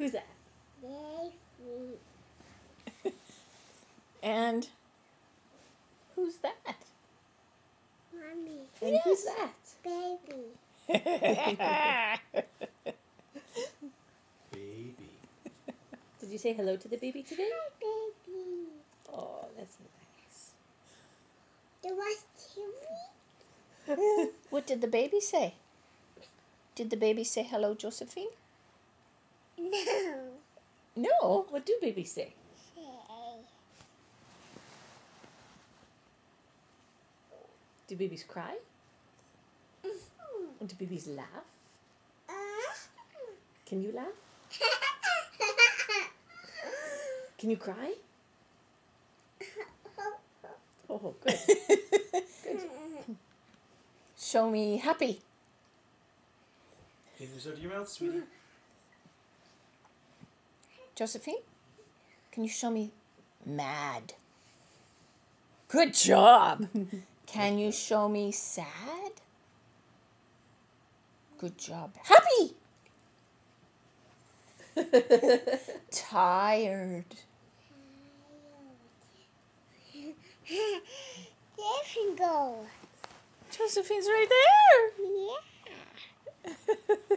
Who's that? Baby. And who's that? Mommy. And who's that? Baby. Baby. Did you say hello to the baby today? Hi, baby. Oh, that's nice. There was TV. What did the baby say? Did the baby say hello, Josephine? No. No. What do babies say? Say. Do babies cry? Do babies laugh? Can you laugh? Can you cry? Oh, good. Show me happy. Fingers out of your mouth, sweetie. Josephine, can you show me mad? Good job. Can you show me sad? Good job. Happy. Tired. There you go. Josephine's right there. Yeah.